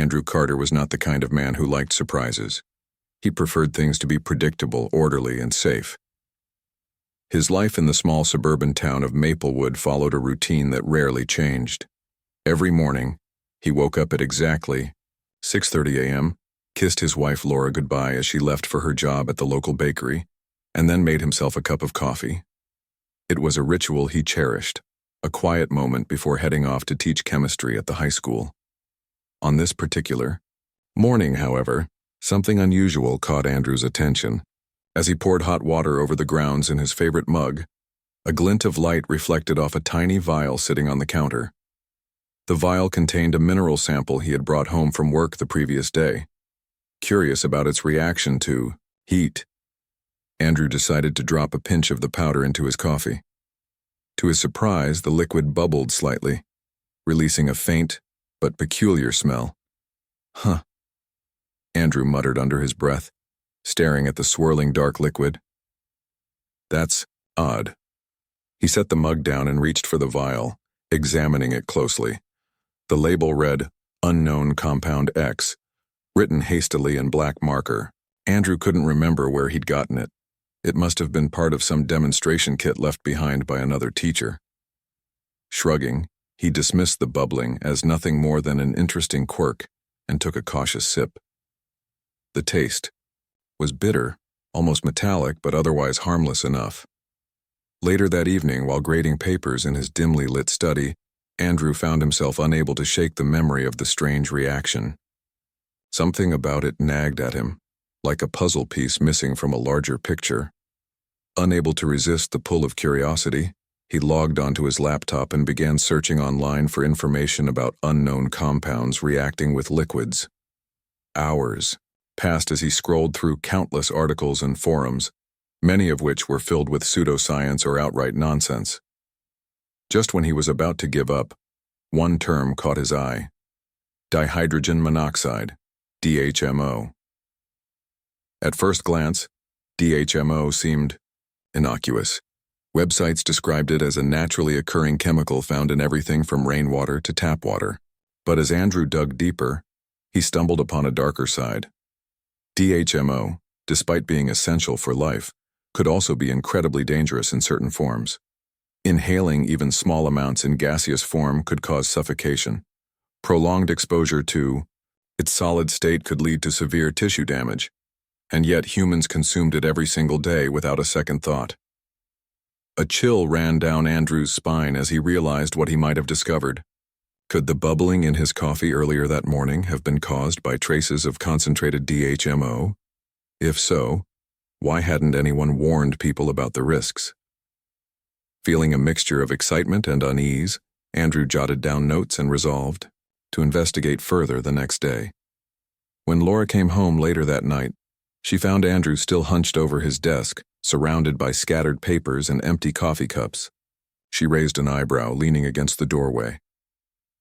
Andrew Carter was not the kind of man who liked surprises. He preferred things to be predictable, orderly, and safe. His life in the small suburban town of Maplewood followed a routine that rarely changed. Every morning, he woke up at exactly 6:30 a.m., kissed his wife Laura goodbye as she left for her job at the local bakery, and then made himself a cup of coffee. It was a ritual he cherished, a quiet moment before heading off to teach chemistry at the high school. On this particular morning, however, something unusual caught Andrew's attention. As he poured hot water over the grounds in his favorite mug, a glint of light reflected off a tiny vial sitting on the counter. The vial contained a mineral sample he had brought home from work the previous day. Curious about its reaction to heat, Andrew decided to drop a pinch of the powder into his coffee. To his surprise, the liquid bubbled slightly, releasing a faint but peculiar smell. Huh, Andrew muttered under his breath, staring at the swirling dark liquid. That's odd. He set the mug down and reached for the vial, examining it closely. The label read, "Unknown Compound X," written hastily in black marker. Andrew couldn't remember where he'd gotten it. It must have been part of some demonstration kit left behind by another teacher. Shrugging, he dismissed the bubbling as nothing more than an interesting quirk and took a cautious sip. The taste was bitter, almost metallic, but otherwise harmless enough. Later that evening, while grading papers in his dimly lit study, Andrew found himself unable to shake the memory of the strange reaction. Something about it nagged at him, like a puzzle piece missing from a larger picture. Unable to resist the pull of curiosity, he logged onto his laptop and began searching online for information about unknown compounds reacting with liquids. Hours passed as he scrolled through countless articles and forums, many of which were filled with pseudoscience or outright nonsense. Just when he was about to give up, one term caught his eye: dihydrogen monoxide, DHMO. At first glance, DHMO seemed innocuous. Websites described it as a naturally occurring chemical found in everything from rainwater to tap water. But as Andrew dug deeper, he stumbled upon a darker side. DHMO, despite being essential for life, could also be incredibly dangerous in certain forms. Inhaling even small amounts in gaseous form could cause suffocation. Prolonged exposure to its solid state could lead to severe tissue damage. And yet humans consumed it every single day without a second thought. A chill ran down Andrew's spine as he realized what he might have discovered. Could the bubbling in his coffee earlier that morning have been caused by traces of concentrated DHMO? If so, why hadn't anyone warned people about the risks? Feeling a mixture of excitement and unease, Andrew jotted down notes and resolved to investigate further the next day. When Laura came home later that night, she found Andrew still hunched over his desk, surrounded by scattered papers and empty coffee cups. She raised an eyebrow, leaning against the doorway.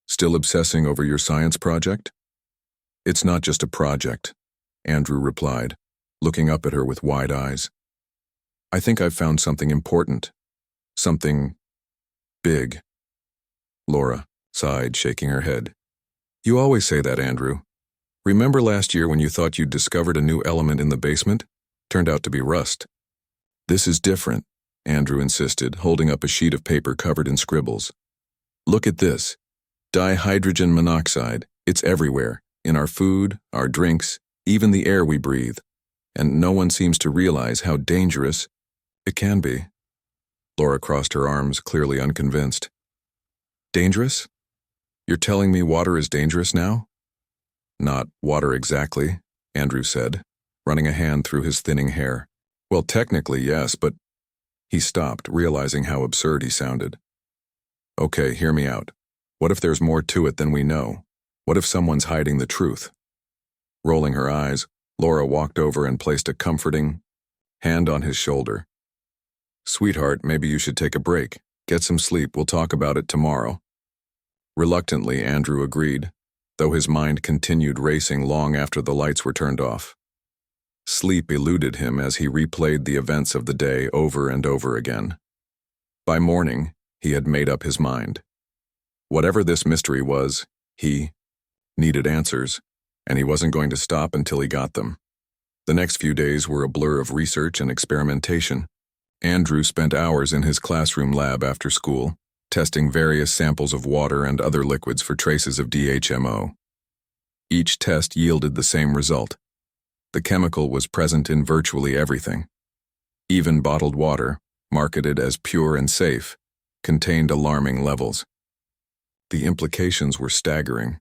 "Still obsessing over your science project?" "It's not just a project," Andrew replied, looking up at her with wide eyes. "I think I've found something important. Something big." Laura sighed, shaking her head. "You always say that, Andrew. Remember last year when you thought you'd discovered a new element in the basement? Turned out to be rust." "This is different," Andrew insisted, holding up a sheet of paper covered in scribbles. "Look at this. Dihydrogen monoxide. It's everywhere, in our food, our drinks, even the air we breathe. And no one seems to realize how dangerous it can be." Laura crossed her arms, clearly unconvinced. "Dangerous? You're telling me water is dangerous now?" "Not water exactly," Andrew said, running a hand through his thinning hair. "Well, technically, yes, but—" He stopped, realizing how absurd he sounded. "Okay, hear me out. What if there's more to it than we know? What if someone's hiding the truth?" Rolling her eyes, Laura walked over and placed a comforting hand on his shoulder. "Sweetheart, maybe you should take a break. Get some sleep. We'll talk about it tomorrow." Reluctantly, Andrew agreed, though his mind continued racing long after the lights were turned off. Sleep eluded him as he replayed the events of the day over and over again. By morning, he had made up his mind. Whatever this mystery was, he needed answers, and he wasn't going to stop until he got them. The next few days were a blur of research and experimentation. Andrew spent hours in his classroom lab after school, testing various samples of water and other liquids for traces of DHMO. Each test yielded the same result. The chemical was present in virtually everything. Even bottled water, marketed as pure and safe, contained alarming levels. The implications were staggering.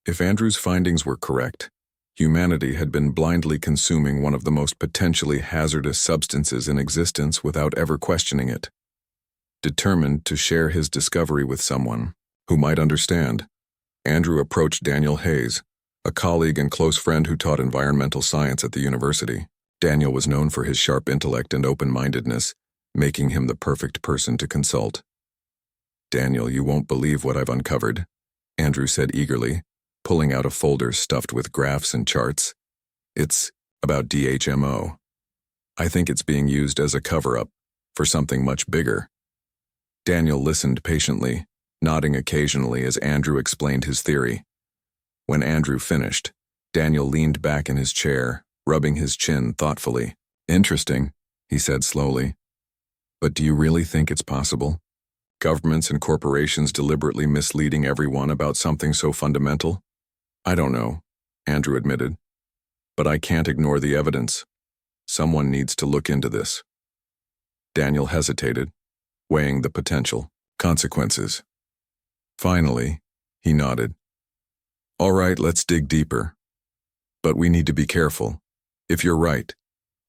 If Andrew's findings were correct, humanity had been blindly consuming one of the most potentially hazardous substances in existence without ever questioning it. Determined to share his discovery with someone who might understand, Andrew approached Daniel Hayes, a colleague and close friend who taught environmental science at the university. Daniel was known for his sharp intellect and open-mindedness, making him the perfect person to consult. "Daniel, you won't believe what I've uncovered," Andrew said eagerly, pulling out a folder stuffed with graphs and charts. "It's about DHMO. I think it's being used as a cover-up for something much bigger." Daniel listened patiently, nodding occasionally as Andrew explained his theory. When Andrew finished, Daniel leaned back in his chair, rubbing his chin thoughtfully. "Interesting," he said slowly. "But do you really think it's possible? Governments and corporations deliberately misleading everyone about something so fundamental?" "I don't know," Andrew admitted. "But I can't ignore the evidence. Someone needs to look into this." Daniel hesitated, weighing the potential consequences. Finally, he nodded. "All right, let's dig deeper. But we need to be careful. If you're right,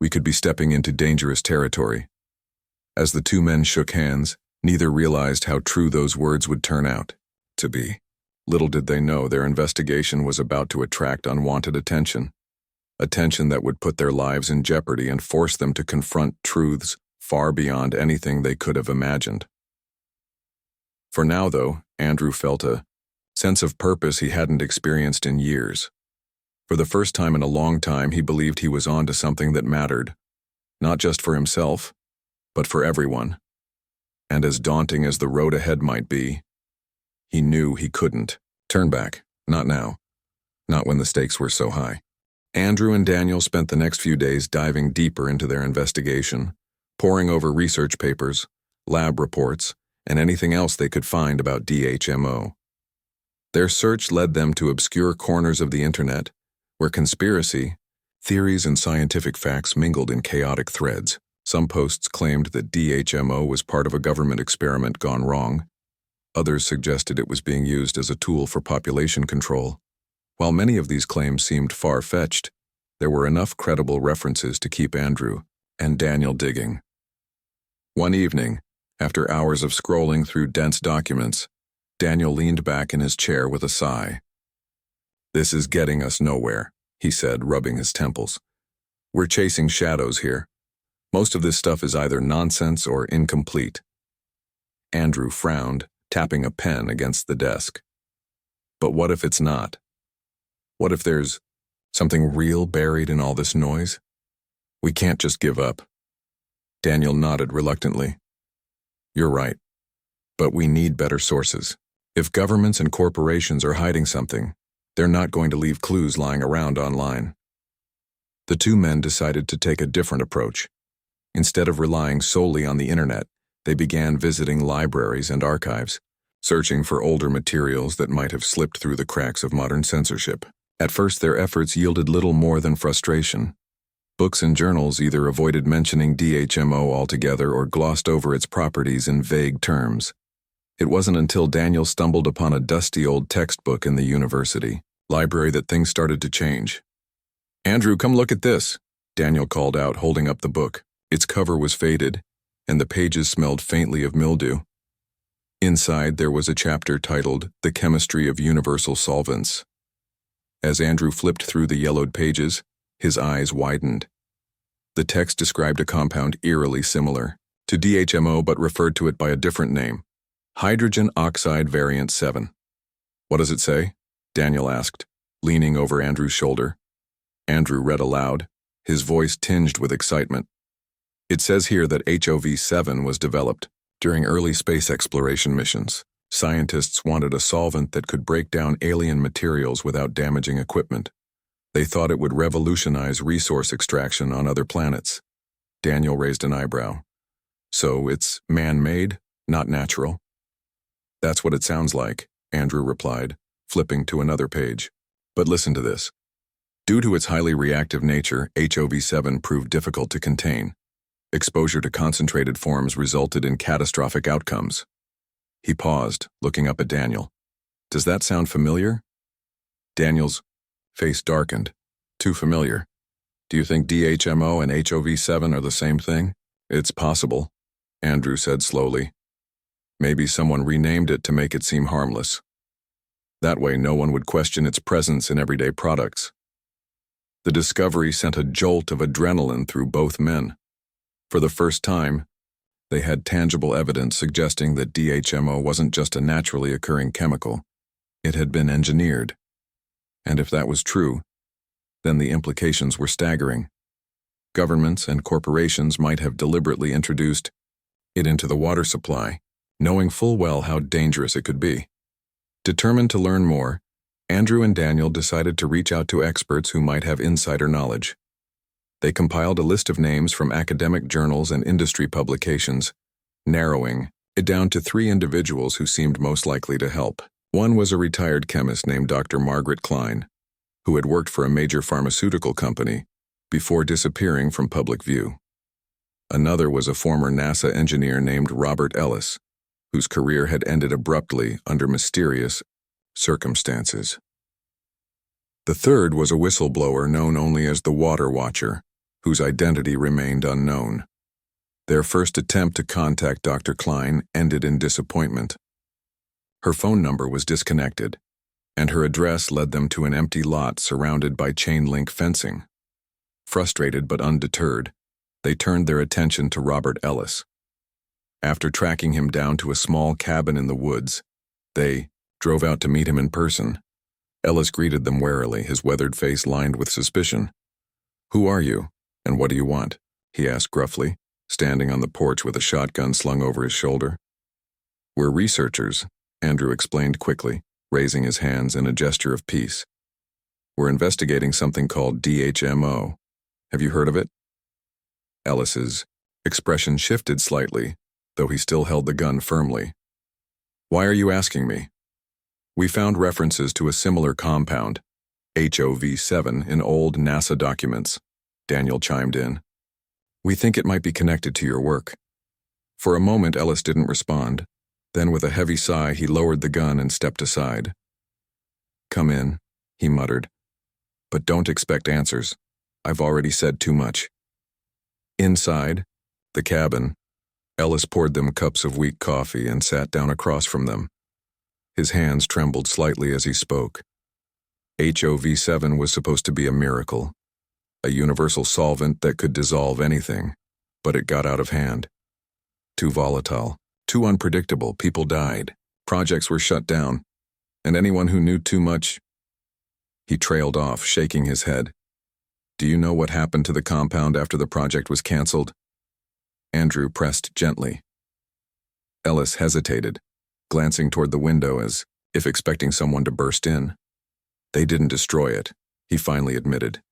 we could be stepping into dangerous territory." As the two men shook hands, neither realized how true those words would turn out to be. Little did they know their investigation was about to attract unwanted attention. Attention that would put their lives in jeopardy and force them to confront truths far beyond anything they could have imagined. For now, though, Andrew felt a sense of purpose he hadn't experienced in years. For the first time in a long time, he believed he was on to something that mattered, not just for himself, but for everyone. And as daunting as the road ahead might be, he knew he couldn't turn back. Not now. Not when the stakes were so high. Andrew and Daniel spent the next few days diving deeper into their investigation, poring over research papers, lab reports, and anything else they could find about DHMO. Their search led them to obscure corners of the internet, where conspiracy, theories, and scientific facts mingled in chaotic threads. Some posts claimed that DHMO was part of a government experiment gone wrong. Others suggested it was being used as a tool for population control. While many of these claims seemed far-fetched, there were enough credible references to keep Andrew and Daniel digging. One evening, after hours of scrolling through dense documents, Daniel leaned back in his chair with a sigh. "This is getting us nowhere," he said, rubbing his temples. "We're chasing shadows here. Most of this stuff is either nonsense or incomplete." Andrew frowned, tapping a pen against the desk. "But what if it's not? What if there's something real buried in all this noise? We can't just give up." Daniel nodded reluctantly. "You're right. But we need better sources. If governments and corporations are hiding something, they're not going to leave clues lying around online." The two men decided to take a different approach. Instead of relying solely on the internet, they began visiting libraries and archives, searching for older materials that might have slipped through the cracks of modern censorship. At first, their efforts yielded little more than frustration. Books and journals either avoided mentioning DHMO altogether or glossed over its properties in vague terms. It wasn't until Daniel stumbled upon a dusty old textbook in the university library that things started to change. "Andrew, come look at this," Daniel called out, holding up the book. Its cover was faded, and the pages smelled faintly of mildew. Inside, there was a chapter titled "The Chemistry of Universal Solvents." As Andrew flipped through the yellowed pages, his eyes widened. The text described a compound eerily similar to DHMO but referred to it by a different name, hydrogen oxide variant 7. "What does it say?" Daniel asked, leaning over Andrew's shoulder. Andrew read aloud, his voice tinged with excitement. "It says here that HOV-7 was developed during early space exploration missions. Scientists wanted a solvent that could break down alien materials without damaging equipment. They thought it would revolutionize resource extraction on other planets. Daniel raised an eyebrow. So it's man-made, not natural? That's what it sounds like, Andrew replied, flipping to another page. But listen to this. Due to its highly reactive nature, HFY proved difficult to contain. Exposure to concentrated forms resulted in catastrophic outcomes. He paused, looking up at Daniel. Does that sound familiar? Daniel's face darkened. Too familiar. Do you think DHMO and HFY are the same thing? It's possible, Andrew said slowly. Maybe someone renamed it to make it seem harmless. That way no one would question its presence in everyday products. The discovery sent a jolt of adrenaline through both men. For the first time, they had tangible evidence suggesting that DHMO wasn't just a naturally occurring chemical. It had been engineered. And if that was true, then the implications were staggering. Governments and corporations might have deliberately introduced it into the water supply, knowing full well how dangerous it could be. Determined to learn more, Andrew and Daniel decided to reach out to experts who might have insider knowledge. They compiled a list of names from academic journals and industry publications, narrowing it down to 3 individuals who seemed most likely to help. One was a retired chemist named Dr. Margaret Klein, who had worked for a major pharmaceutical company before disappearing from public view. Another was a former NASA engineer named Robert Ellis, whose career had ended abruptly under mysterious circumstances. The third was a whistleblower known only as the Water Watcher, whose identity remained unknown. Their first attempt to contact Dr. Klein ended in disappointment. Her phone number was disconnected, and her address led them to an empty lot surrounded by chain-link fencing. Frustrated but undeterred, they turned their attention to Robert Ellis. After tracking him down to a small cabin in the woods, they drove out to meet him in person. Ellis greeted them warily, his weathered face lined with suspicion. "Who are you, and what do you want?" he asked gruffly, standing on the porch with a shotgun slung over his shoulder. "We're researchers," Andrew explained quickly, raising his hands in a gesture of peace. "We're investigating something called DHMO. Have you heard of it?" Ellis's expression shifted slightly, though he still held the gun firmly. "Why are you asking me?" "We found references to a similar compound, HFY, in old NASA documents," Daniel chimed in. "We think it might be connected to your work." For a moment, Ellis didn't respond. Then, with a heavy sigh, he lowered the gun and stepped aside. "Come in," he muttered. "But don't expect answers. I've already said too much." Inside the cabin, Ellis poured them cups of weak coffee and sat down across from them. His hands trembled slightly as he spoke. HFY was supposed to be a miracle, a universal solvent that could dissolve anything, but it got out of hand. Too volatile, too unpredictable, people died, projects were shut down, and anyone who knew too much. He trailed off, shaking his head. "Do you know what happened to the compound after the project was canceled?" Andrew pressed gently. Ellis hesitated, glancing toward the window as if expecting someone to burst in. "They didn't destroy it," he finally admitted.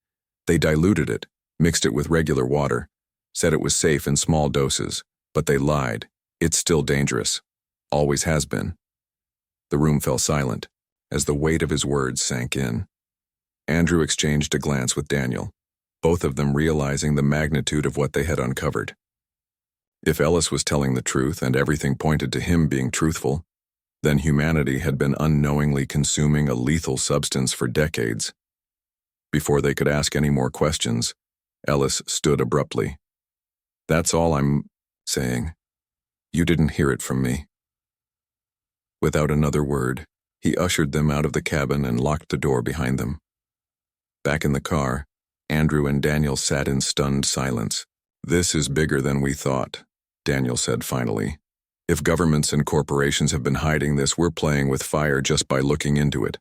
"They diluted it, mixed it with regular water, said it was safe in small doses, but they lied. It's still dangerous. Always has been." The room fell silent as the weight of his words sank in. Andrew exchanged a glance with Daniel, both of them realizing the magnitude of what they had uncovered. If Ellis was telling the truth and everything pointed to him being truthful, then humanity had been unknowingly consuming a lethal substance for decades. Before they could ask any more questions, Ellis stood abruptly. "That's all I'm saying. You didn't hear it from me." Without another word, he ushered them out of the cabin and locked the door behind them. Back in the car, Andrew and Daniel sat in stunned silence. "This is bigger than we thought," Daniel said finally. "If governments and corporations have been hiding this, we're playing with fire just by looking into it."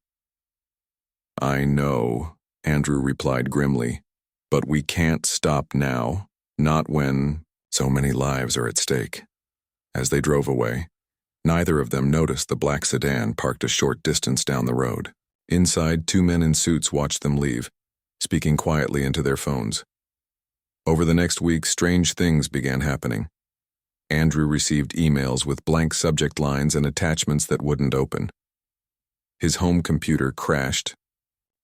"I know," Andrew replied grimly, "but we can't stop now, not when so many lives are at stake." As they drove away, Neither of them noticed the black sedan parked a short distance down the road. Inside, two men in suits watched them leave, speaking quietly into their phones. Over the next week, strange things began happening. Andrew received emails with blank subject lines and attachments that wouldn't open. His home computer crashed,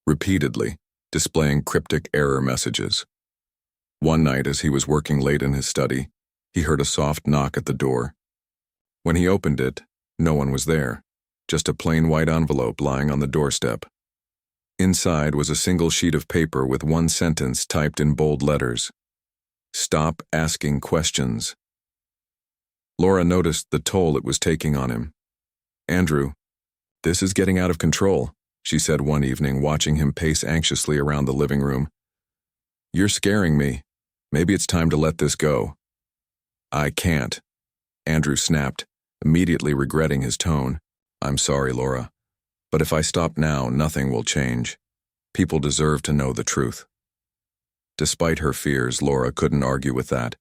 repeatedly, displaying cryptic error messages. One night, as he was working late in his study, he heard a soft knock at the door. When he opened it, no one was there, just a plain white envelope lying on the doorstep. Inside was a single sheet of paper with one sentence typed in bold letters. "Stop asking questions." Laura noticed the toll it was taking on him. "Andrew, this is getting out of control," she said one evening, watching him pace anxiously around the living room. "You're scaring me. Maybe it's time to let this go." "I can't," Andrew snapped, immediately regretting his tone. "I'm sorry, Laura, but if I stop now, nothing will change. People deserve to know the truth." Despite her fears, Laura couldn't argue with that.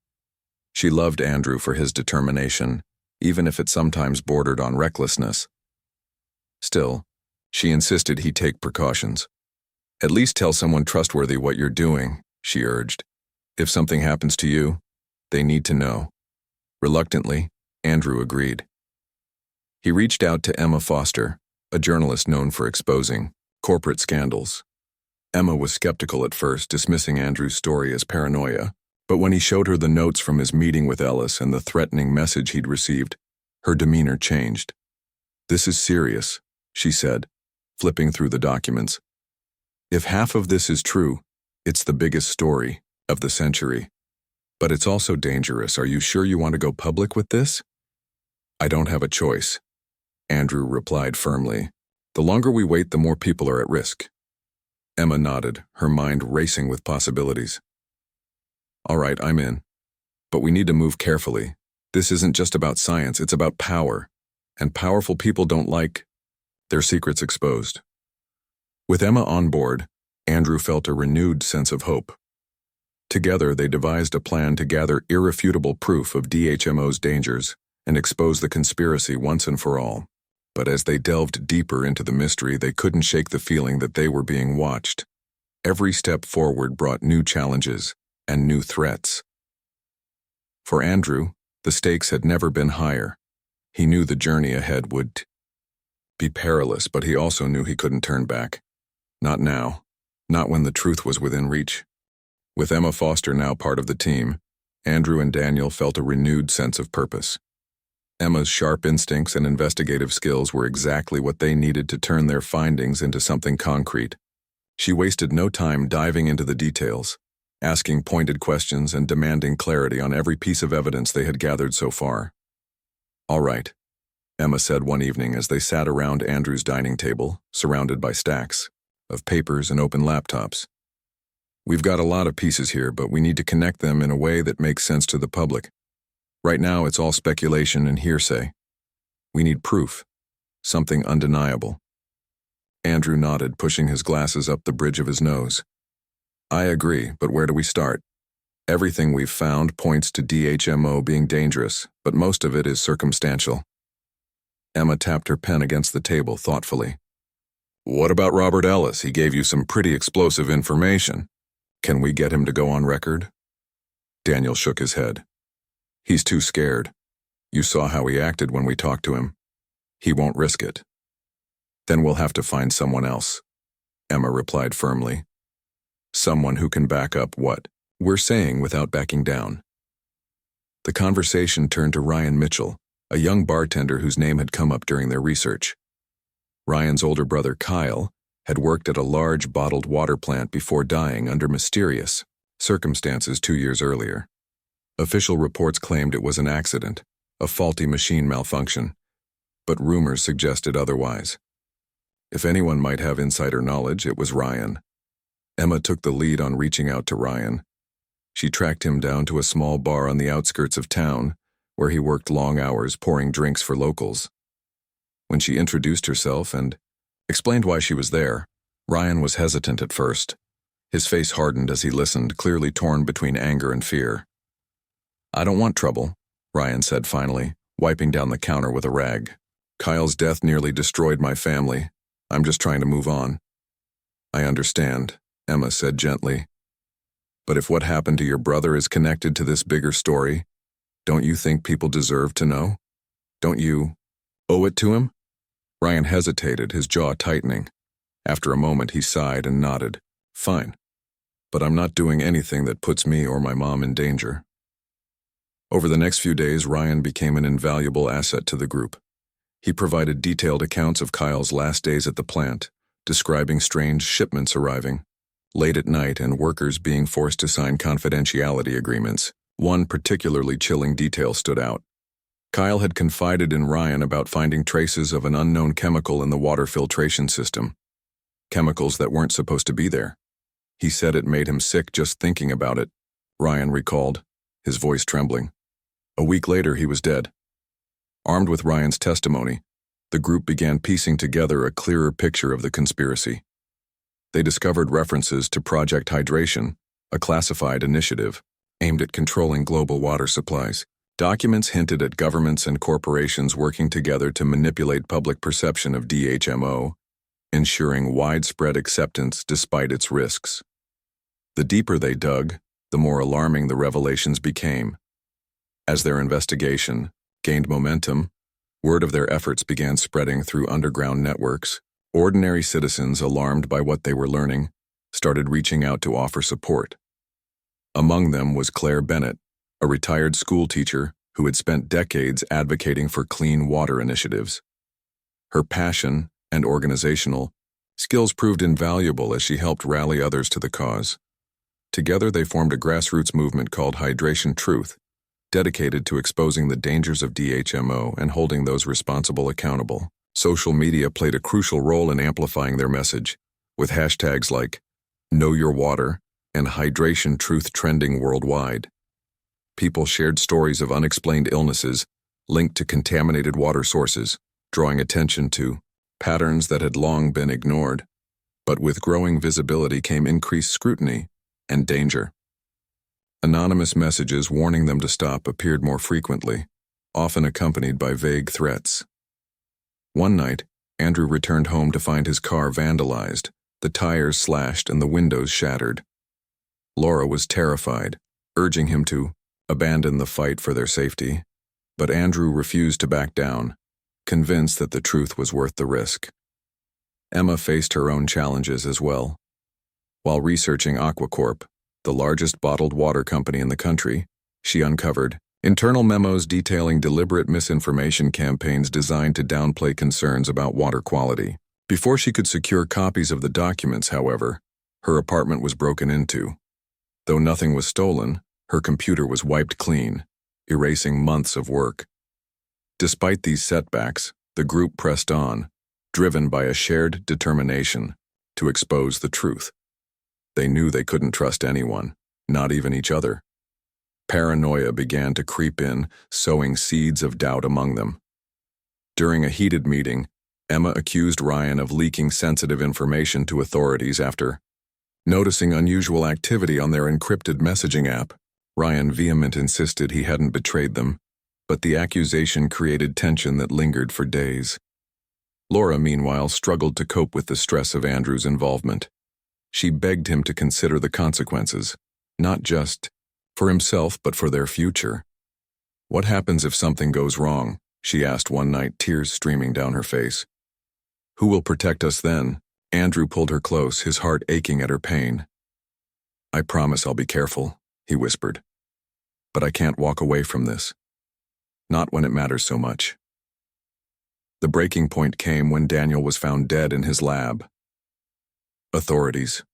She loved Andrew for his determination, even if it sometimes bordered on recklessness. Still, she insisted he take precautions. "At least tell someone trustworthy what you're doing," she urged. "If something happens to you, they need to know." Reluctantly, Andrew agreed. He reached out to Emma Foster, a journalist known for exposing corporate scandals. Emma was skeptical at first, dismissing Andrew's story as paranoia, but when he showed her the notes from his meeting with Ellis and the threatening message he'd received, her demeanor changed. "This is serious," she said, flipping through the documents. "If half of this is true, it's the biggest story of the century. But it's also dangerous. Are you sure you want to go public with this?" "I don't have a choice," Andrew replied firmly. "The longer we wait, the more people are at risk." Emma nodded, her mind racing with possibilities. "All right, I'm in. But we need to move carefully. This isn't just about science, it's about power. And powerful people don't like their secrets exposed." With Emma on board, Andrew felt a renewed sense of hope. Together, they devised a plan to gather irrefutable proof of DHMO's dangers and expose the conspiracy once and for all. But as they delved deeper into the mystery, they couldn't shake the feeling that they were being watched. Every step forward brought new challenges and new threats. For Andrew, the stakes had never been higher. He knew the journey ahead would be perilous, but he also knew he couldn't turn back. Not now. Not when the truth was within reach. With Emma Foster now part of the team, Andrew and Daniel felt a renewed sense of purpose. Emma's sharp instincts and investigative skills were exactly what they needed to turn their findings into something concrete. She wasted no time diving into the details, asking pointed questions and demanding clarity on every piece of evidence they had gathered so far. "All right," Emma said one evening as they sat around Andrew's dining table, surrounded by stacks of papers and open laptops. "We've got a lot of pieces here, but we need to connect them in a way that makes sense to the public. Right now, it's all speculation and hearsay. We need proof, something undeniable." Andrew nodded, pushing his glasses up the bridge of his nose. "I agree, but where do we start? Everything we've found points to DHMO being dangerous, but most of it is circumstantial." Emma tapped her pen against the table thoughtfully. "What about Robert Ellis? He gave you some pretty explosive information. Can we get him to go on record?" Daniel shook his head. "He's too scared. You saw how he acted when we talked to him. He won't risk it." "Then we'll have to find someone else," Emma replied firmly. "Someone who can back up what we're saying without backing down." The conversation turned to Ryan Mitchell, a young bartender whose name had come up during their research. Ryan's older brother, Kyle, had worked at a large bottled water plant before dying under mysterious circumstances 2 years earlier. Official reports claimed it was an accident, a faulty machine malfunction, but rumors suggested otherwise. If anyone might have insider knowledge, it was Ryan. Emma took the lead on reaching out to Ryan. She tracked him down to a small bar on the outskirts of town, where he worked long hours pouring drinks for locals. When she introduced herself and explained why she was there, Ryan was hesitant at first. His face hardened as he listened, clearly torn between anger and fear. "I don't want trouble," Ryan said finally, wiping down the counter with a rag. Kyle's death nearly destroyed my family. I'm just trying to move on. I understand, Emma said gently. But if what happened to your brother is connected to this bigger story, don't you think people deserve to know? Don't you owe it to him? Ryan hesitated, his jaw tightening. After a moment, he sighed and nodded. Fine. But I'm not doing anything that puts me or my mom in danger. Over the next few days, Ryan became an invaluable asset to the group. He provided detailed accounts of Kyle's last days at the plant, describing strange shipments arriving late at night and workers being forced to sign confidentiality agreements. One particularly chilling detail stood out. Kyle had confided in Ryan about finding traces of an unknown chemical in the water filtration system. Chemicals that weren't supposed to be there. He said it made him sick just thinking about it, Ryan recalled, his voice trembling. A week later, he was dead. Armed with Ryan's testimony, the group began piecing together a clearer picture of the conspiracy. They discovered references to Project Hydration, a classified initiative aimed at controlling global water supplies. Documents hinted at governments and corporations working together to manipulate public perception of DHMO, ensuring widespread acceptance despite its risks. The deeper they dug, the more alarming the revelations became. As their investigation gained momentum, word of their efforts began spreading through underground networks. Ordinary citizens, alarmed by what they were learning, started reaching out to offer support. Among them was Claire Bennett, a retired school teacher who had spent decades advocating for clean water initiatives. Her passion and organizational skills proved invaluable as she helped rally others to the cause. Together they formed a grassroots movement called Hydration Truth, dedicated to exposing the dangers of DHMO and holding those responsible accountable. Social media played a crucial role in amplifying their message, with hashtags like Know Your Water and Hydration Truth trending worldwide. People shared stories of unexplained illnesses linked to contaminated water sources, drawing attention to patterns that had long been ignored. But with growing visibility came increased scrutiny and danger. Anonymous messages warning them to stop appeared more frequently, often accompanied by vague threats. One night, Andrew returned home to find his car vandalized, the tires slashed and the windows shattered. Laura was terrified, urging him to abandon the fight for their safety, but Andrew refused to back down, convinced that the truth was worth the risk. Emma faced her own challenges as well. While researching AquaCorp, the largest bottled water company in the country, she uncovered internal memos detailing deliberate misinformation campaigns designed to downplay concerns about water quality. Before she could secure copies of the documents, however, her apartment was broken into. Though nothing was stolen, her computer was wiped clean, erasing months of work. Despite these setbacks, the group pressed on, driven by a shared determination to expose the truth. They knew they couldn't trust anyone, not even each other. Paranoia began to creep in, sowing seeds of doubt among them. During a heated meeting, Emma accused Ryan of leaking sensitive information to authorities after noticing unusual activity on their encrypted messaging app. Ryan vehemently insisted he hadn't betrayed them, but the accusation created tension that lingered for days. Laura, meanwhile, struggled to cope with the stress of Andrew's involvement. She begged him to consider the consequences, not just for himself but for their future. What happens if something goes wrong? She asked one night, tears streaming down her face. Who will protect us then? Andrew pulled her close, his heart aching at her pain. I promise I'll be careful, he whispered. But I can't walk away from this. Not when it matters so much. The breaking point came when Daniel was found dead in his lab. Authorities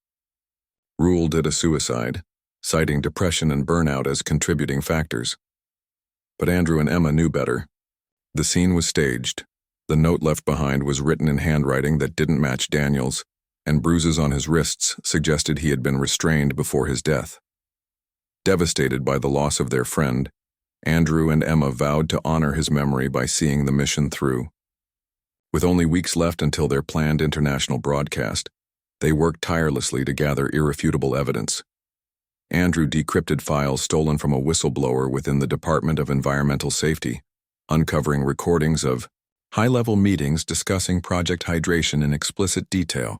ruled it a suicide, citing depression and burnout as contributing factors. But Andrew and Emma knew better. The scene was staged. The note left behind was written in handwriting that didn't match Daniel's, and bruises on his wrists suggested he had been restrained before his death. Devastated by the loss of their friend, Andrew and Emma vowed to honor his memory by seeing the mission through. With only weeks left until their planned international broadcast, they worked tirelessly to gather irrefutable evidence. Andrew decrypted files stolen from a whistleblower within the Department of Environmental Safety, uncovering recordings of high-level meetings discussing Project Hydration in explicit detail.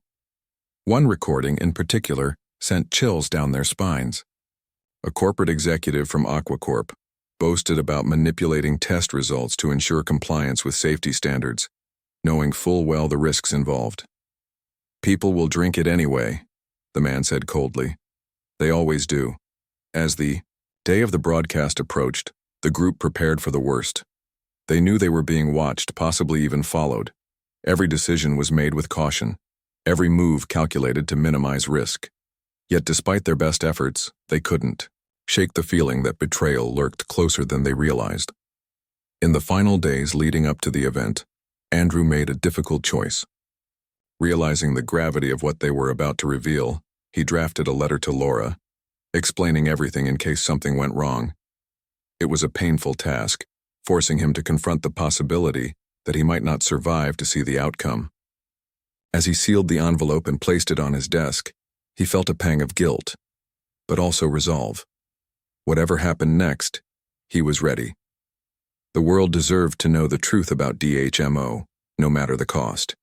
One recording in particular sent chills down their spines. A corporate executive from AquaCorp boasted about manipulating test results to ensure compliance with safety standards, knowing full well the risks involved. "People will drink it anyway," the man said coldly. "They always do." As the day of the broadcast approached, the group prepared for the worst. They knew they were being watched, possibly even followed. Every decision was made with caution, every move calculated to minimize risk. Yet despite their best efforts, they couldn't shake the feeling that betrayal lurked closer than they realized. In the final days leading up to the event, Andrew made a difficult choice. Realizing the gravity of what they were about to reveal, he drafted a letter to Laura, explaining everything in case something went wrong. It was a painful task, forcing him to confront the possibility that he might not survive to see the outcome. As he sealed the envelope and placed it on his desk, he felt a pang of guilt, but also resolve. Whatever happened next, he was ready. The world deserved to know the truth about DHMO, no matter the cost.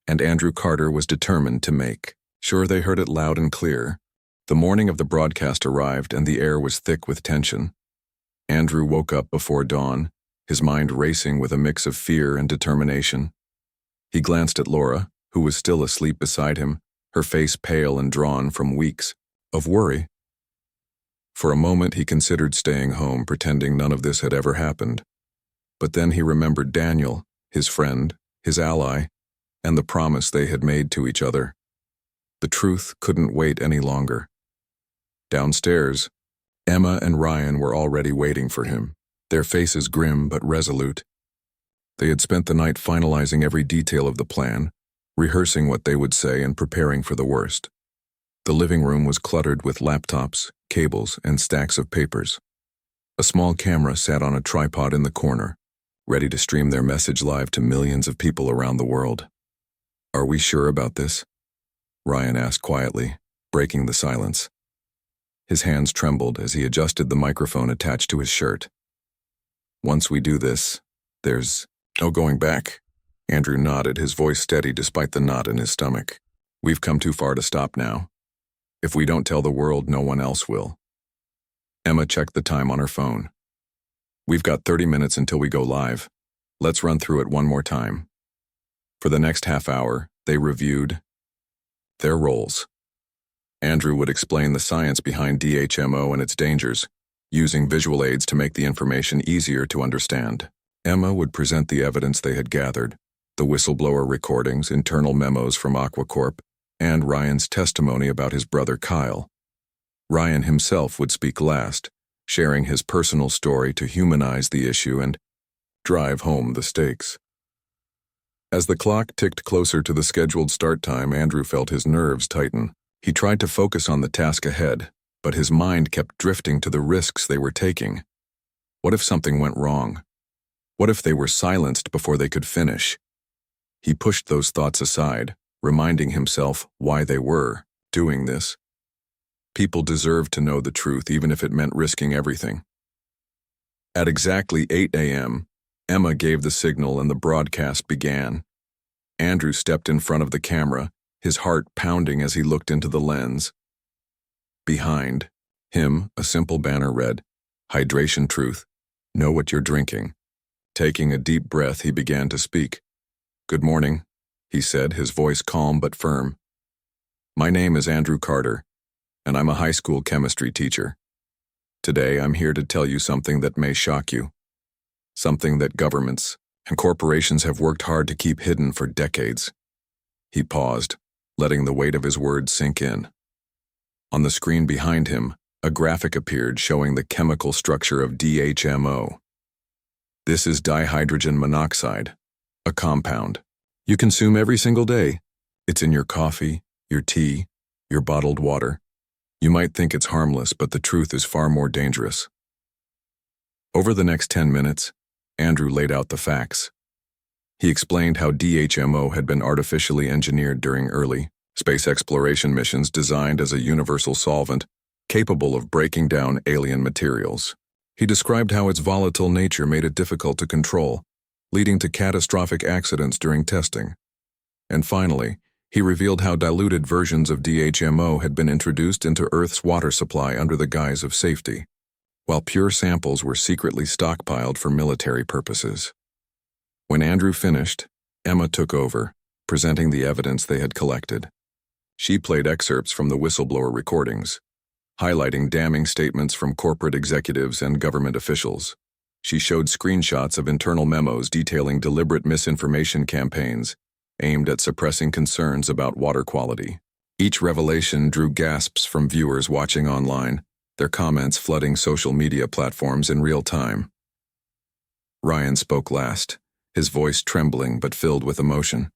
And Andrew Carter was determined to make sure they heard it loud and clear. The morning of the broadcast arrived and the air was thick with tension. Andrew woke up before dawn, his mind racing with a mix of fear and determination. He glanced at Laura, who was still asleep beside him, her face pale and drawn from weeks of worry. For a moment he considered staying home, pretending none of this had ever happened. But then he remembered Daniel, his friend, his ally, and the promise they had made to each other. The truth couldn't wait any longer. Downstairs, Emma and Ryan were already waiting for him, their faces grim but resolute. They had spent the night finalizing every detail of the plan, rehearsing what they would say and preparing for the worst. The living room was cluttered with laptops, cables, and stacks of papers. A small camera sat on a tripod in the corner, ready to stream their message live to millions of people around the world. "Are we sure about this?" Ryan asked quietly, breaking the silence. His hands trembled as he adjusted the microphone attached to his shirt. "Once we do this, there's no going back." Andrew nodded, his voice steady despite the knot in his stomach. "We've come too far to stop now. If we don't tell the world, no one else will." Emma checked the time on her phone. "We've got 30 minutes until we go live. Let's run through it one more time." For the next half hour, they reviewed their roles. Andrew would explain the science behind DHMO and its dangers, using visual aids to make the information easier to understand. Emma would present the evidence they had gathered, the whistleblower recordings, internal memos from AquaCorp, and Ryan's testimony about his brother Kyle. Ryan himself would speak last, sharing his personal story to humanize the issue and drive home the stakes. As the clock ticked closer to the scheduled start time, Andrew felt his nerves tighten. He tried to focus on the task ahead, but his mind kept drifting to the risks they were taking. What if something went wrong? What if they were silenced before they could finish? He pushed those thoughts aside, reminding himself why they were doing this. People deserved to know the truth, even if it meant risking everything. At exactly 8 a.m., Emma gave the signal and the broadcast began. Andrew stepped in front of the camera, his heart pounding as he looked into the lens. Behind him, a simple banner read, "Hydration Truth. Know what you're drinking." Taking a deep breath, he began to speak. "Good morning," he said, his voice calm but firm. "My name is Andrew Carter, and I'm a high school chemistry teacher. Today, I'm here to tell you something that may shock you. Something that governments and corporations have worked hard to keep hidden for decades." He paused, letting the weight of his words sink in. On the screen behind him, a graphic appeared showing the chemical structure of DHMO. This is dihydrogen monoxide, a compound you consume every single day. It's in your coffee, your tea, your bottled water. You might think it's harmless, but the truth is far more dangerous. Over the next 10 minutes, Andrew laid out the facts. He explained how DHMO had been artificially engineered during early space exploration missions, designed as a universal solvent capable of breaking down alien materials. He described how its volatile nature made it difficult to control, leading to catastrophic accidents during testing. And finally, he revealed how diluted versions of DHMO had been introduced into Earth's water supply under the guise of safety, while pure samples were secretly stockpiled for military purposes. When Andrew finished, Emma took over, presenting the evidence they had collected. She played excerpts from the whistleblower recordings, highlighting damning statements from corporate executives and government officials. She showed screenshots of internal memos detailing deliberate misinformation campaigns aimed at suppressing concerns about water quality. Each revelation drew gasps from viewers watching online, their comments flooding social media platforms in real time. Ryan spoke last, his voice trembling but filled with emotion.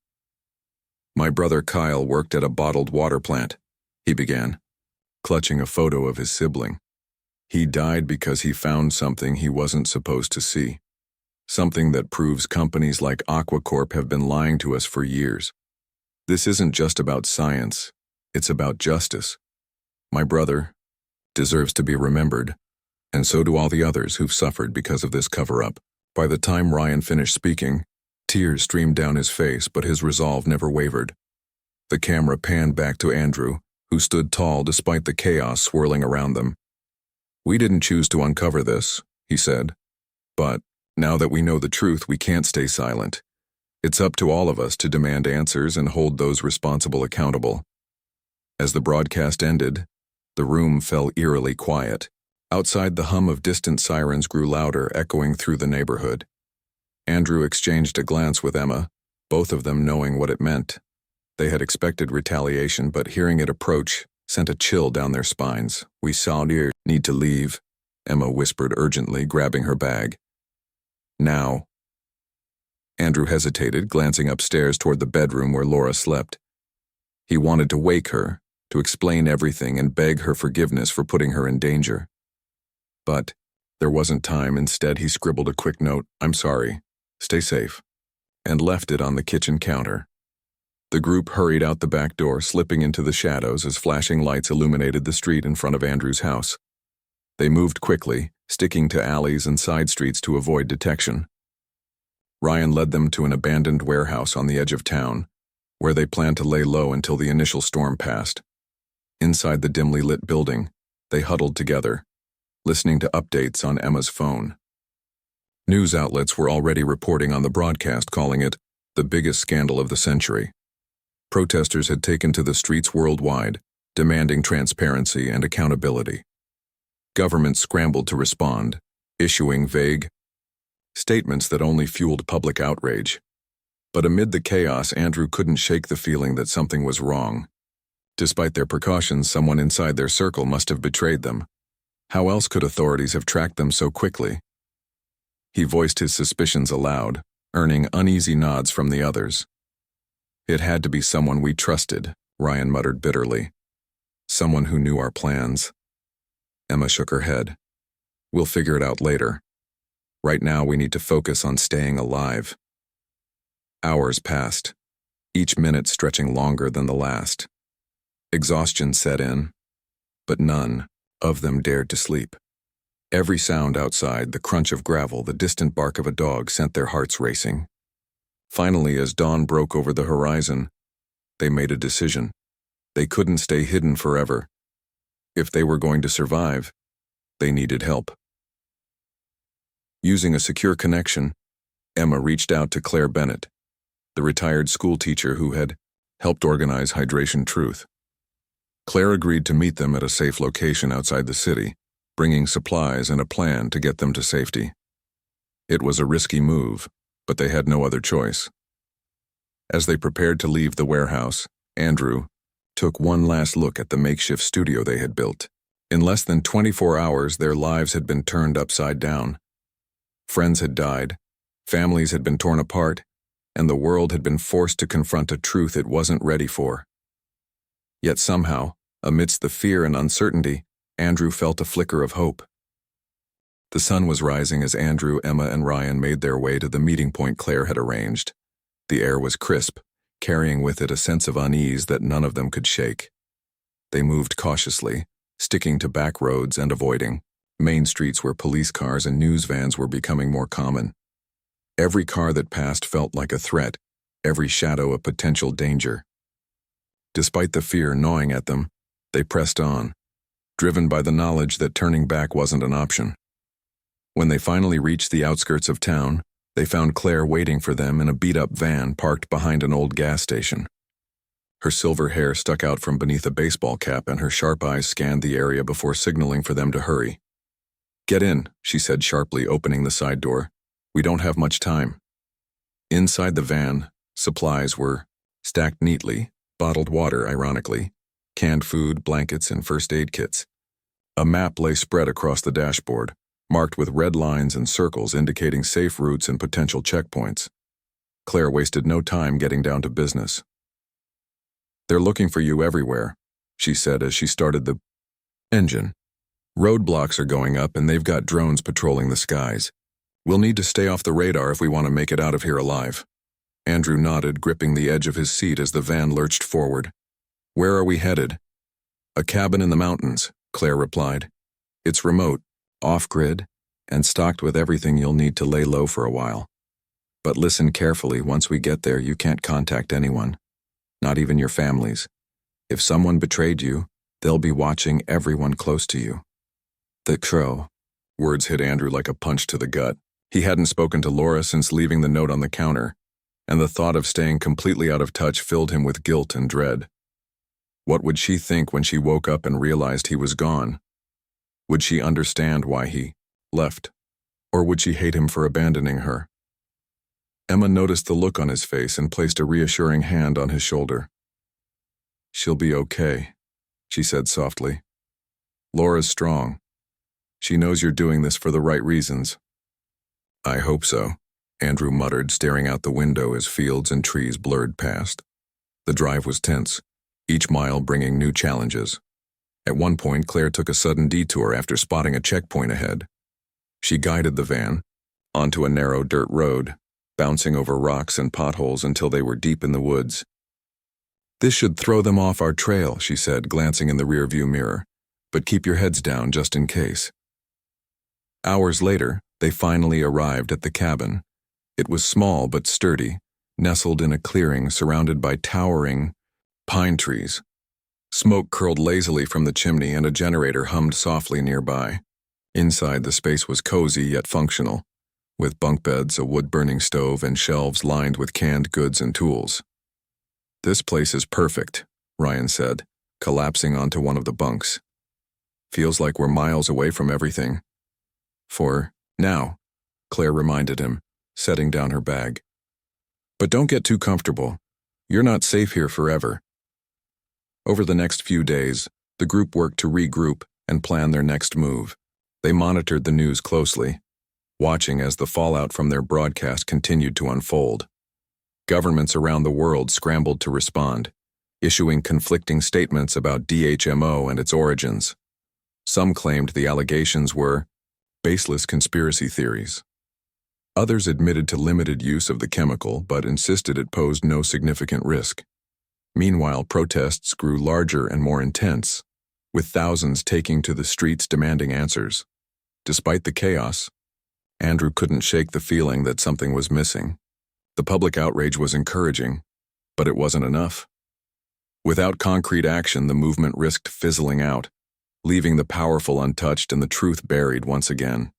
"My brother Kyle worked at a bottled water plant," he began, clutching a photo of his sibling. "He died because he found something he wasn't supposed to see. Something that proves companies like Aquacorp have been lying to us for years. This isn't just about science, it's about justice. My brother deserves to be remembered, and so do all the others who've suffered because of this cover-up." By the time Ryan finished speaking, tears streamed down his face, but his resolve never wavered. The camera panned back to Andrew, who stood tall despite the chaos swirling around them. "We didn't choose to uncover this," he said. "But now that we know the truth, we can't stay silent. It's up to all of us to demand answers and hold those responsible accountable." As the broadcast ended, the room fell eerily quiet. Outside, the hum of distant sirens grew louder, echoing through the neighborhood. Andrew exchanged a glance with Emma, both of them knowing what it meant. They had expected retaliation, but hearing it approach sent a chill down their spines. "We saw you need to leave," Emma whispered urgently, grabbing her bag. "Now." Andrew hesitated, glancing upstairs toward the bedroom where Laura slept. He wanted to wake her, to explain everything and beg her forgiveness for putting her in danger. But there wasn't time. Instead, he scribbled a quick note, "I'm sorry, stay safe," and left it on the kitchen counter. The group hurried out the back door, slipping into the shadows as flashing lights illuminated the street in front of Andrew's house. They moved quickly, sticking to alleys and side streets to avoid detection. Ryan led them to an abandoned warehouse on the edge of town, where they planned to lay low until the initial storm passed. Inside the dimly lit building, they huddled together, listening to updates on Emma's phone. News outlets were already reporting on the broadcast, calling it the biggest scandal of the century. Protesters had taken to the streets worldwide, demanding transparency and accountability. Governments scrambled to respond, issuing vague statements that only fueled public outrage. But amid the chaos, Andrew couldn't shake the feeling that something was wrong. Despite their precautions, someone inside their circle must have betrayed them. How else could authorities have tracked them so quickly? He voiced his suspicions aloud, earning uneasy nods from the others. "It had to be someone we trusted," Ryan muttered bitterly. "Someone who knew our plans." Emma shook her head. "We'll figure it out later. Right now, we need to focus on staying alive." Hours passed, each minute stretching longer than the last. Exhaustion set in, but none of them dared to sleep. Every sound outside, the crunch of gravel, the distant bark of a dog, sent their hearts racing. Finally, as dawn broke over the horizon, they made a decision. They couldn't stay hidden forever. If they were going to survive, they needed help. Using a secure connection, Emma reached out to Claire Bennett, the retired school teacher who had helped organize Hydration Truth. Claire agreed to meet them at a safe location outside the city, bringing supplies and a plan to get them to safety. It was a risky move, but they had no other choice. As they prepared to leave the warehouse, Andrew took one last look at the makeshift studio they had built. In less than 24 hours, their lives had been turned upside down. Friends had died, families had been torn apart, and the world had been forced to confront a truth it wasn't ready for. Yet somehow, amidst the fear and uncertainty, Andrew felt a flicker of hope. The sun was rising as Andrew, Emma, and Ryan made their way to the meeting point Claire had arranged. The air was crisp, carrying with it a sense of unease that none of them could shake. They moved cautiously, sticking to back roads and avoiding main streets where police cars and news vans were becoming more common. Every car that passed felt like a threat, every shadow a potential danger. Despite the fear gnawing at them, they pressed on, driven by the knowledge that turning back wasn't an option. When they finally reached the outskirts of town, they found Claire waiting for them in a beat-up van parked behind an old gas station. Her silver hair stuck out from beneath a baseball cap and her sharp eyes scanned the area before signaling for them to hurry. "Get in," she said sharply, opening the side door. "We don't have much time." Inside the van, supplies were stacked neatly, bottled water, ironically, canned food, blankets, and first aid kits. A map lay spread across the dashboard, marked with red lines and circles indicating safe routes and potential checkpoints. Claire wasted no time getting down to business. "They're looking for you everywhere," she said as she started the engine. "Roadblocks are going up and they've got drones patrolling the skies. We'll need to stay off the radar if we want to make it out of here alive." Andrew nodded, gripping the edge of his seat as the van lurched forward. "Where are we headed?" "A cabin in the mountains," Claire replied. "It's remote, off-grid, and stocked with everything you'll need to lay low for a while. But listen carefully, once we get there, you can't contact anyone, not even your families. If someone betrayed you, they'll be watching everyone close to you." "The crow." Words hit Andrew like a punch to the gut. He hadn't spoken to Laura since leaving the note on the counter, and the thought of staying completely out of touch filled him with guilt and dread. What would she think when she woke up and realized he was gone? Would she understand why he left? Or would she hate him for abandoning her? Emma noticed the look on his face and placed a reassuring hand on his shoulder. "She'll be okay," she said softly. "Laura's strong. She knows you're doing this for the right reasons." "I hope so," Andrew muttered, staring out the window as fields and trees blurred past. The drive was tense, each mile bringing new challenges. At one point, Claire took a sudden detour after spotting a checkpoint ahead. She guided the van onto a narrow dirt road, bouncing over rocks and potholes until they were deep in the woods. "This should throw them off our trail," she said, glancing in the rearview mirror. "But keep your heads down just in case." Hours later, they finally arrived at the cabin. It was small but sturdy, nestled in a clearing surrounded by towering pine trees. Smoke curled lazily from the chimney and a generator hummed softly nearby. Inside, the space was cozy yet functional, with bunk beds, a wood-burning stove, and shelves lined with canned goods and tools. "This place is perfect," Ryan said, collapsing onto one of the bunks. "Feels like we're miles away from everything." "For now," Claire reminded him, setting down her bag. "But don't get too comfortable. You're not safe here forever." Over the next few days, the group worked to regroup and plan their next move. They monitored the news closely, watching as the fallout from their broadcast continued to unfold. Governments around the world scrambled to respond, issuing conflicting statements about DHMO and its origins. Some claimed the allegations were baseless conspiracy theories. Others admitted to limited use of the chemical but insisted it posed no significant risk. Meanwhile, protests grew larger and more intense, with thousands taking to the streets demanding answers. Despite the chaos, Andrew couldn't shake the feeling that something was missing. The public outrage was encouraging, but it wasn't enough. Without concrete action, the movement risked fizzling out, leaving the powerful untouched and the truth buried once again.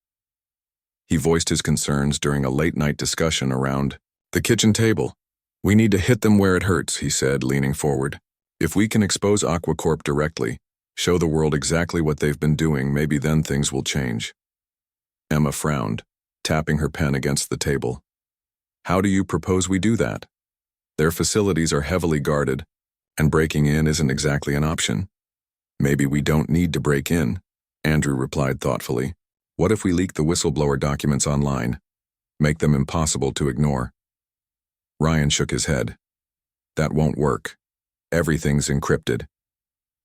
He voiced his concerns during a late-night discussion around the kitchen table. "We need to hit them where it hurts," he said, leaning forward. "If we can expose AquaCorp directly, show the world exactly what they've been doing, maybe then things will change." Emma frowned, tapping her pen against the table. "How do you propose we do that? Their facilities are heavily guarded, and breaking in isn't exactly an option." "Maybe we don't need to break in," Andrew replied thoughtfully. "What if we leak the whistleblower documents online? Make them impossible to ignore." Ryan shook his head. "That won't work. Everything's encrypted.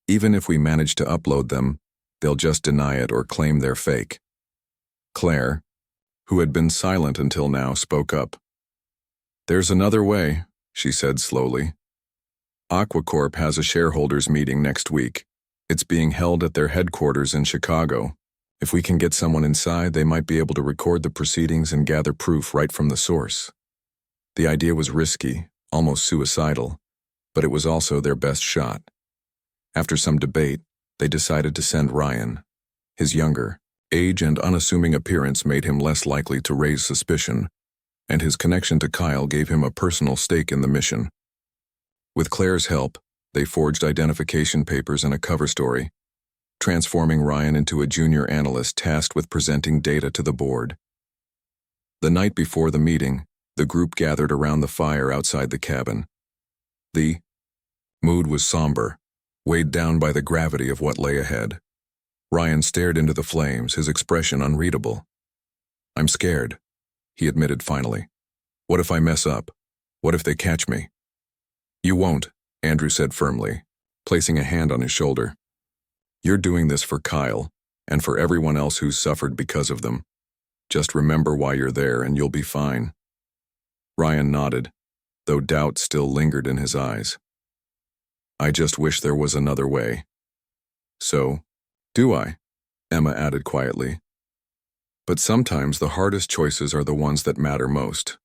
Even if we manage to upload them, they'll just deny it or claim they're fake." Claire, who had been silent until now, spoke up. "There's another way," she said slowly. "AquaCorp has a shareholders meeting next week. It's being held at their headquarters in Chicago. If we can get someone inside, they might be able to record the proceedings and gather proof right from the source. The idea was risky, almost suicidal, but it was also their best shot. After some debate, they decided to send Ryan. His younger age and unassuming appearance made him less likely to raise suspicion, and his connection to Kyle gave him a personal stake in the mission. With Claire's help, they forged identification papers and a cover story, transforming Ryan into a junior analyst tasked with presenting data to the board. The night before the meeting, the group gathered around the fire outside the cabin. The mood was somber, weighed down by the gravity of what lay ahead. Ryan stared into the flames, his expression unreadable. "I'm scared," he admitted finally. "What if I mess up? What if they catch me?" "You won't," Andrew said firmly, placing a hand on his shoulder. "You're doing this for Kyle, and for everyone else who's suffered because of them. Just remember why you're there and you'll be fine." Ryan nodded, though doubt still lingered in his eyes. "I just wish there was another way." "So, do I?" Emma added quietly. "But sometimes the hardest choices are the ones that matter most."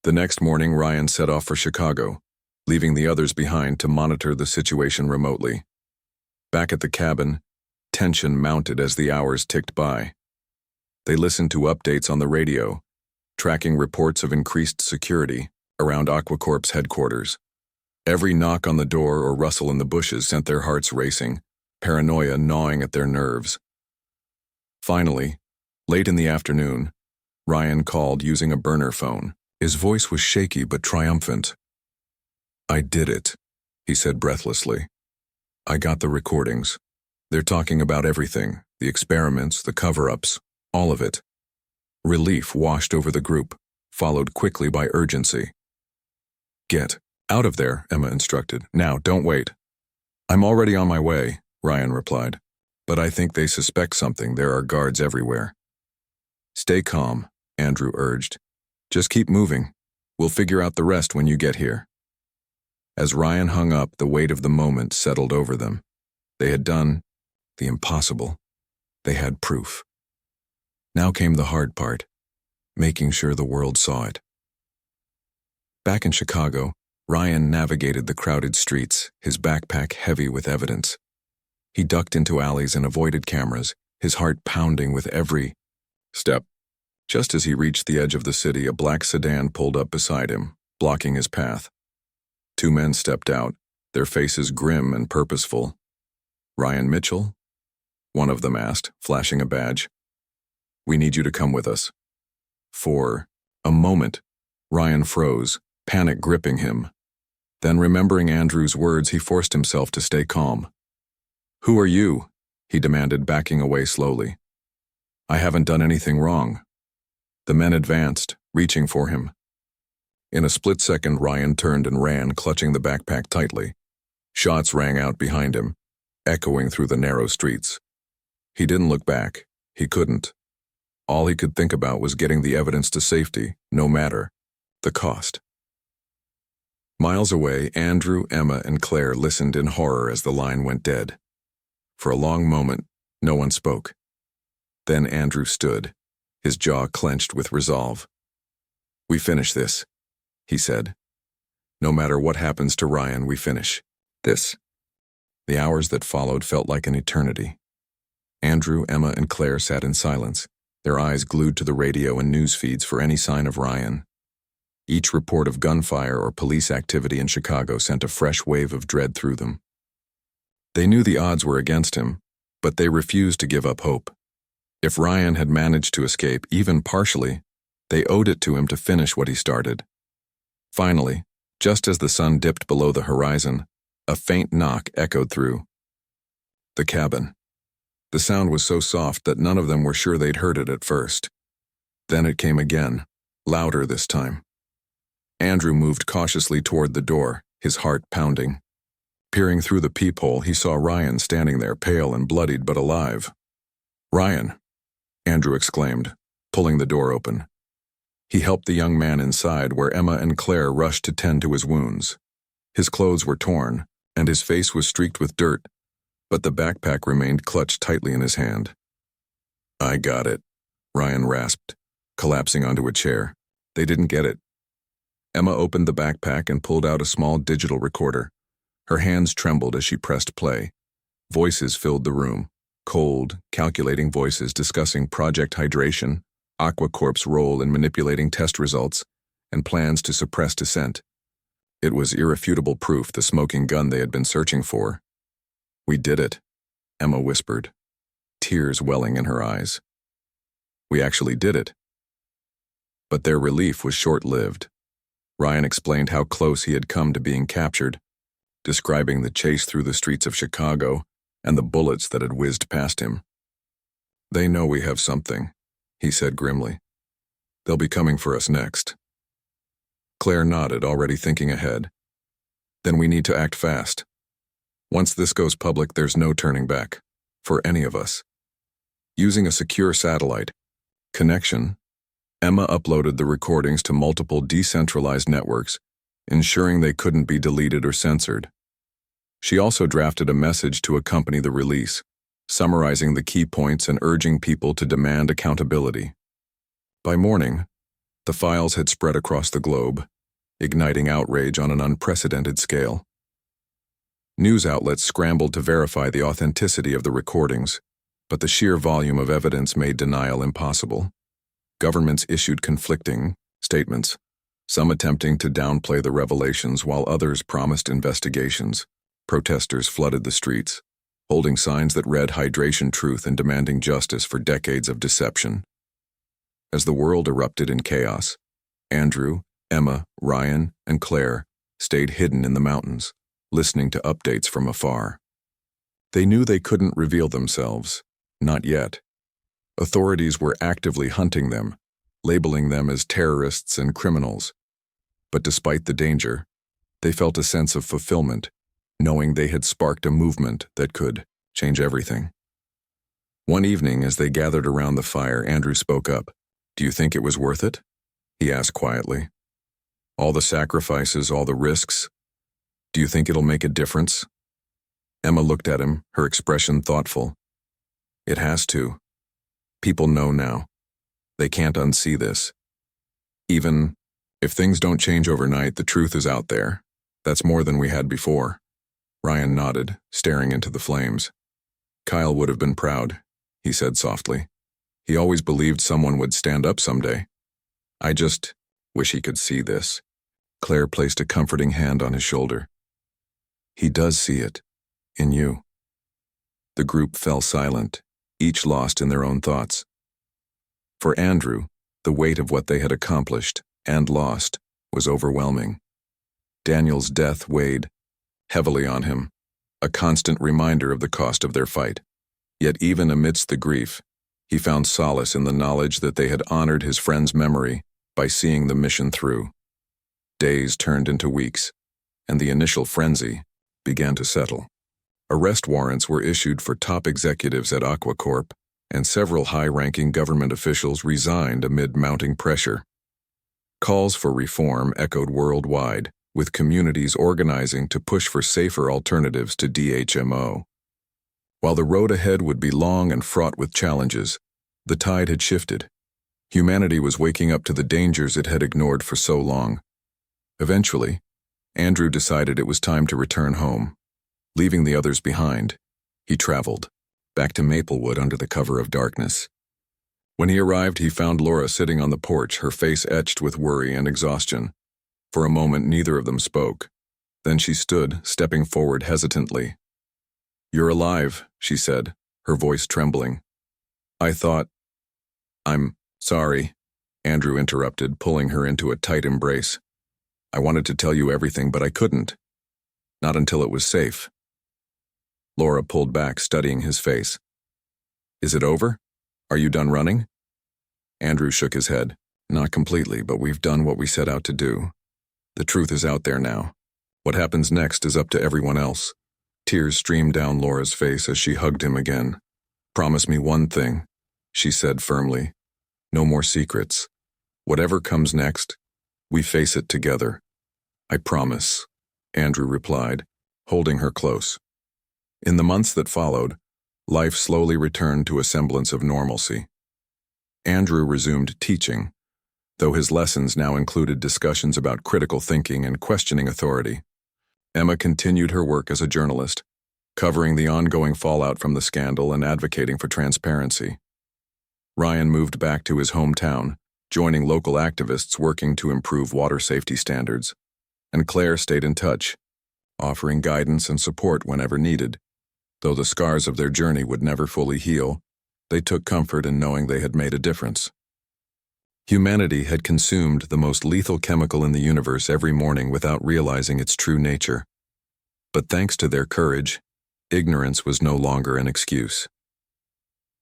The next morning, Ryan set off for Chicago, leaving the others behind to monitor the situation remotely. Back at the cabin, tension mounted as the hours ticked by. They listened to updates on the radio, tracking reports of increased security around AquaCorp's headquarters. Every knock on the door or rustle in the bushes sent their hearts racing, paranoia gnawing at their nerves. Finally, late in the afternoon, Ryan called using a burner phone. His voice was shaky but triumphant. "I did it," he said breathlessly. "I got the recordings. They're talking about everything, the experiments, the cover-ups, all of it." Relief washed over the group, followed quickly by urgency. "Get out of there," Emma instructed. "Now, don't wait." "I'm already on my way," Ryan replied. "But I think they suspect something. There are guards everywhere." "Stay calm," Andrew urged. "Just keep moving. We'll figure out the rest when you get here." As Ryan hung up, the weight of the moment settled over them. They had done the impossible. They had proof. Now came the hard part, making sure the world saw it. Back in Chicago, Ryan navigated the crowded streets, his backpack heavy with evidence. He ducked into alleys and avoided cameras, his heart pounding with every step. Just as he reached the edge of the city, a black sedan pulled up beside him, blocking his path. Two men stepped out, their faces grim and purposeful. "Ryan Mitchell?" one of them asked, flashing a badge. "We need you to come with us." For a moment, Ryan froze, panic gripping him. Then, remembering Andrew's words, he forced himself to stay calm. "Who are you?" he demanded, backing away slowly. "I haven't done anything wrong." The men advanced, reaching for him. In a split second, Ryan turned and ran, clutching the backpack tightly. Shots rang out behind him, echoing through the narrow streets. He didn't look back. He couldn't. All he could think about was getting the evidence to safety, no matter the cost. Miles away, Andrew, Emma, and Claire listened in horror as the line went dead. For a long moment, no one spoke. Then Andrew stood, his jaw clenched with resolve. "We finish this," he said. "No matter what happens to Ryan, we finish this." The hours that followed felt like an eternity. Andrew, Emma, and Claire sat in silence, their eyes glued to the radio and news feeds for any sign of Ryan. Each report of gunfire or police activity in Chicago sent a fresh wave of dread through them. They knew the odds were against him, but they refused to give up hope. If Ryan had managed to escape, even partially, they owed it to him to finish what he started. Finally, just as the sun dipped below the horizon, a faint knock echoed through the cabin. The sound was so soft that none of them were sure they'd heard it at first. Then it came again, louder this time. Andrew moved cautiously toward the door, his heart pounding. Peering through the peephole, he saw Ryan standing there, pale and bloodied but alive. "Ryan!" Andrew exclaimed, pulling the door open. He helped the young man inside, where Emma and Claire rushed to tend to his wounds. His clothes were torn, and his face was streaked with dirt, but the backpack remained clutched tightly in his hand. I got it, Ryan rasped, collapsing onto a chair. They didn't get it. Emma opened the backpack and pulled out a small digital recorder. Her hands trembled as she pressed play. Voices filled the room, cold, calculating voices discussing Project Hydration, AquaCorp's role in manipulating test results, and plans to suppress dissent. It was irrefutable proof, the smoking gun they had been searching for. We did it, Emma whispered, tears welling in her eyes. We actually did it. But their relief was short-lived. Ryan explained how close he had come to being captured, describing the chase through the streets of Chicago and the bullets that had whizzed past him. They know we have something, he said grimly. They'll be coming for us next. Claire nodded, already thinking ahead. Then we need to act fast. Once this goes public, there's no turning back, for any of us. Using a secure satellite connection, Emma uploaded the recordings to multiple decentralized networks, ensuring they couldn't be deleted or censored. She also drafted a message to accompany the release, summarizing the key points and urging people to demand accountability. By morning, the files had spread across the globe, igniting outrage on an unprecedented scale. News outlets scrambled to verify the authenticity of the recordings, but the sheer volume of evidence made denial impossible. Governments issued conflicting statements, some attempting to downplay the revelations while others promised investigations. Protesters flooded the streets, holding signs that read "Hydration Truth" and demanding justice for decades of deception. As the world erupted in chaos, Andrew, Emma, Ryan, and Claire stayed hidden in the mountains, listening to updates from afar. They knew they couldn't reveal themselves, not yet. Authorities were actively hunting them, labeling them as terrorists and criminals. But despite the danger, they felt a sense of fulfillment, knowing they had sparked a movement that could change everything. One evening, as they gathered around the fire, Andrew spoke up. "Do you think it was worth it?" he asked quietly. "All the sacrifices, all the risks. Do you think it'll make a difference?" Emma looked at him, her expression thoughtful. "It has to. People know now. They can't unsee this. Even if things don't change overnight, the truth is out there. That's more than we had before." Ryan nodded, staring into the flames. "Kyle would have been proud," he said softly. "He always believed someone would stand up someday. I just wish he could see this." Claire placed a comforting hand on his shoulder. "He does see it. In you." The group fell silent, each lost in their own thoughts. For Andrew, the weight of what they had accomplished and lost was overwhelming. Daniel's death weighed heavily on him, a constant reminder of the cost of their fight. Yet even amidst the grief, he found solace in the knowledge that they had honored his friend's memory by seeing the mission through. Days turned into weeks, and the initial frenzy began to settle. Arrest warrants were issued for top executives at AquaCorp, and several high-ranking government officials resigned amid mounting pressure. Calls for reform echoed worldwide, with communities organizing to push for safer alternatives to DHMO. While the road ahead would be long and fraught with challenges, the tide had shifted. Humanity was waking up to the dangers it had ignored for so long. Eventually, Andrew decided it was time to return home. Leaving the others behind, he traveled, back to Maplewood under the cover of darkness. When he arrived, he found Laura sitting on the porch, her face etched with worry and exhaustion. For a moment, neither of them spoke. Then she stood, stepping forward hesitantly. "You're alive," she said, her voice trembling. "I'm sorry," Andrew interrupted, pulling her into a tight embrace. "I wanted to tell you everything, but I couldn't. Not until it was safe." Laura pulled back, studying his face. "Is it over? Are you done running?" Andrew shook his head. "Not completely, but we've done what we set out to do. The truth is out there now. What happens next is up to everyone else." Tears streamed down Laura's face as she hugged him again. "Promise me one thing," she said firmly. "No more secrets. Whatever comes next, we face it together." "I promise," Andrew replied, holding her close. In the months that followed, life slowly returned to a semblance of normalcy. Andrew resumed teaching, though his lessons now included discussions about critical thinking and questioning authority. Emma continued her work as a journalist, covering the ongoing fallout from the scandal and advocating for transparency. Ryan moved back to his hometown, joining local activists working to improve water safety standards, and Claire stayed in touch, offering guidance and support whenever needed. Though the scars of their journey would never fully heal, they took comfort in knowing they had made a difference. Humanity had consumed the most lethal chemical in the universe every morning without realizing its true nature. But thanks to their courage, ignorance was no longer an excuse.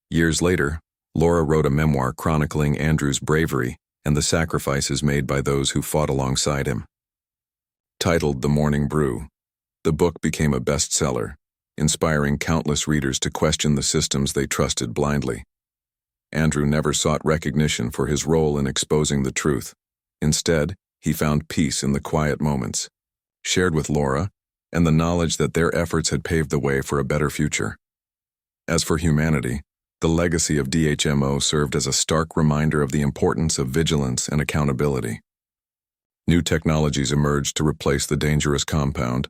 Years later, Laura wrote a memoir chronicling Andrew's bravery and the sacrifices made by those who fought alongside him. Titled The Morning Brew, the book became a bestseller, inspiring countless readers to question the systems they trusted blindly. Andrew never sought recognition for his role in exposing the truth. Instead, he found peace in the quiet moments, shared with Laura, and the knowledge that their efforts had paved the way for a better future. As for humanity, the legacy of DHMO served as a stark reminder of the importance of vigilance and accountability. New technologies emerged to replace the dangerous compound,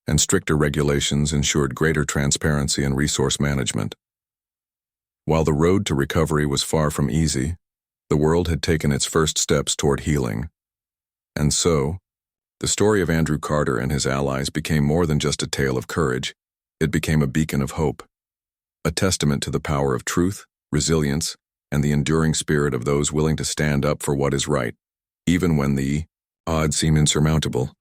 and stricter regulations ensured greater transparency and resource management. While the road to recovery was far from easy, the world had taken its first steps toward healing. And so, the story of Andrew Carter and his allies became more than just a tale of courage. It became a beacon of hope, a testament to the power of truth, resilience, and the enduring spirit of those willing to stand up for what is right, even when the odds seem insurmountable.